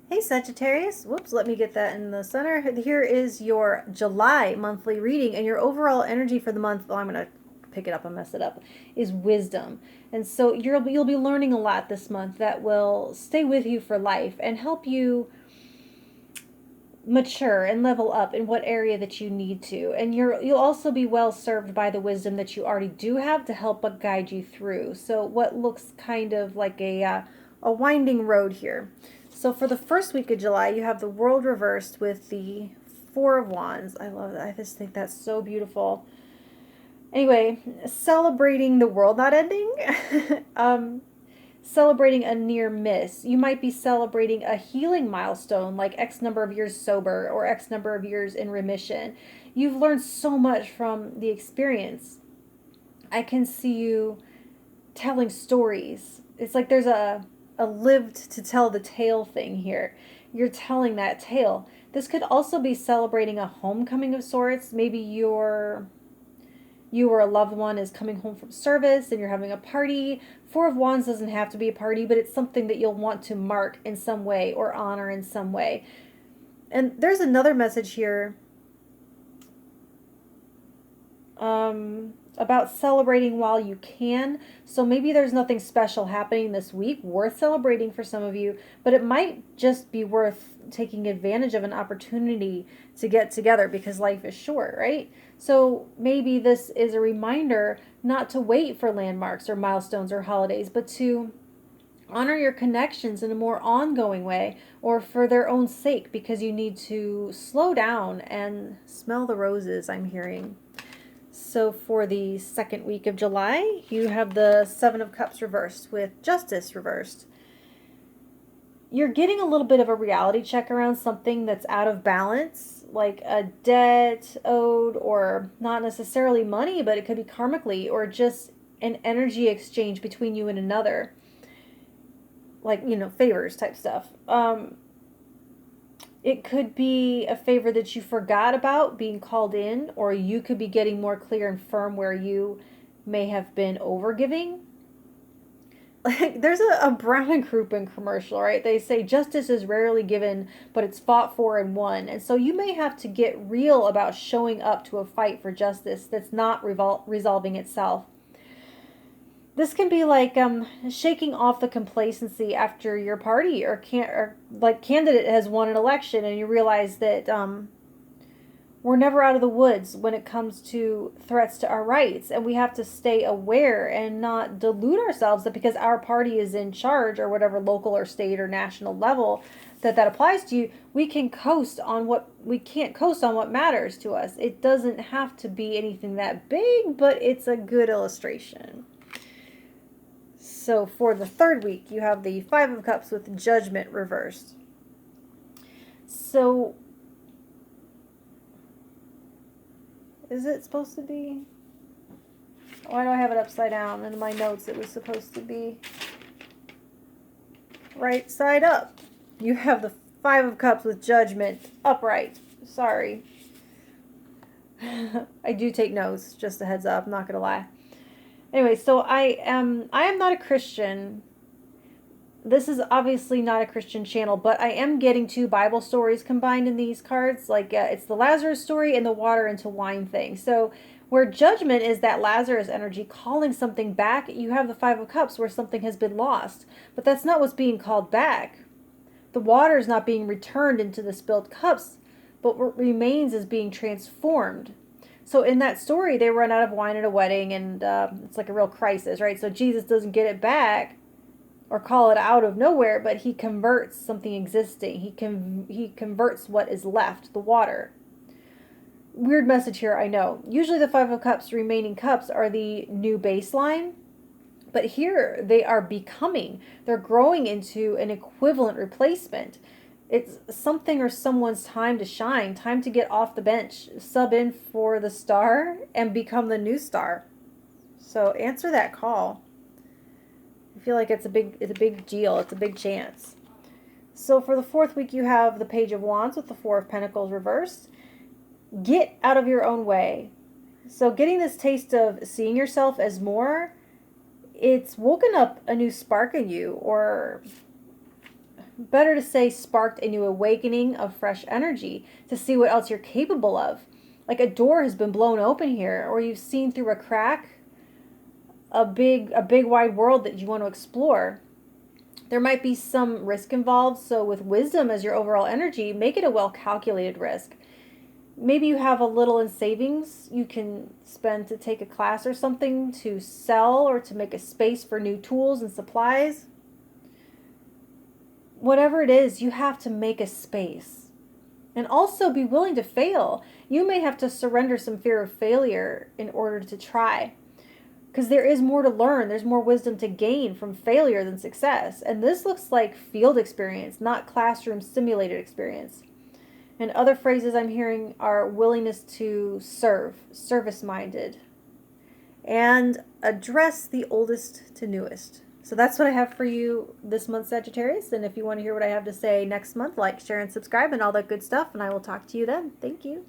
Hey Sagittarius, whoops, let me get that in the center. Here is your July monthly reading, and your overall energy for the month, oh, I'm going to pick it up and mess it up, is wisdom. And so you'll be learning a lot this month that will stay with you for life and help you mature and level up in what area that you need to. And you'll also be well served by the wisdom that you already do have to help guide you through. So what looks kind of like a winding road here. So for the first week of July, you have the world reversed with the Four of Wands. I love that. I just think that's so beautiful. Anyway, celebrating the world not ending. Celebrating a near miss. You might be celebrating a healing milestone like X number of years sober or X number of years in remission. You've learned so much from the experience. I can see you telling stories. It's like there's a lived to tell the tale thing here. You're telling that tale. This could also be celebrating a homecoming of sorts. Maybe you or a loved one is coming home from service and you're having a party. Four of Wands doesn't have to be a party, but it's something that you'll want to mark in some way or honor in some way. And there's another message here about celebrating while you can. So maybe there's nothing special happening this week worth celebrating for some of you, but it might just be worth taking advantage of an opportunity to get together because life is short, right? So maybe this is a reminder not to wait for landmarks or milestones or holidays, but to honor your connections in a more ongoing way or for their own sake because you need to slow down and smell the roses, I'm hearing. So for the second week of July, you have the Seven of Cups reversed with Justice reversed. You're getting a little bit of a reality check around something that's out of balance, like a debt owed, or not necessarily money, but it could be karmically, or just an energy exchange between you and another. Like, favors type stuff. It could be a favor that you forgot about being called in, or you could be getting more clear and firm where you may have been overgiving. Like, there's a Brown and Crouppen commercial, right? They say justice is rarely given, but it's fought for and won. And so you may have to get real about showing up to a fight for justice that's not resolving itself. This can be like shaking off the complacency after your party or like candidate has won an election and you realize that we're never out of the woods when it comes to threats to our rights, and we have to stay aware and not delude ourselves that because our party is in charge or whatever local or state or national level that applies to you, we can't coast on what matters to us. It doesn't have to be anything that big, but it's a good illustration. So for the third week, you have the Five of Cups with Judgment reversed. So, is it supposed to be? Why do I have it upside down? In my notes, it was supposed to be right side up. You have the Five of Cups with Judgment upright. Sorry. I do take notes, just a heads up, I'm not going to lie. Anyway, so I am not a Christian. This is obviously not a Christian channel, but I am getting two Bible stories combined in these cards. Like it's the Lazarus story and the water into wine thing. So where judgment is that Lazarus energy calling something back, you have the Five of Cups where something has been lost. But that's not what's being called back. The water is not being returned into the spilled cups, but what remains is being transformed. So in that story, they run out of wine at a wedding, and it's like a real crisis, right? So Jesus doesn't get it back or call it out of nowhere, but he converts something existing. He converts what is left, the water. Weird message here, I know. Usually the Five of Cups remaining cups are the new baseline, but here they are becoming. They're growing into an equivalent replacement. It's something or someone's time to shine, time to get off the bench, sub in for the star, and become the new star. So answer that call. I feel like it's a big deal. It's a big chance. So for the fourth week, you have the Page of Wands with the Four of Pentacles reversed. Get out of your own way. So getting this taste of seeing yourself as more, it's woken up a new spark in you, or better to say sparked a new awakening of fresh energy to see what else you're capable of. Like a door has been blown open here, or you've seen through a crack a big wide world that you want to explore. There might be some risk involved, so with wisdom as your overall energy, make it a well calculated risk. Maybe you have a little in savings you can spend to take a class or something, to sell, or to make a space for new tools and supplies. Whatever it is, you have to make a space. And also be willing to fail. You may have to surrender some fear of failure in order to try. Because there is more to learn. There's more wisdom to gain from failure than success. And this looks like field experience, not classroom simulated experience. And other phrases I'm hearing are willingness to serve, service-minded, and address the oldest to newest. So that's what I have for you this month, Sagittarius. And if you want to hear what I have to say next month, like, share, and subscribe, and all that good stuff. And I will talk to you then. Thank you.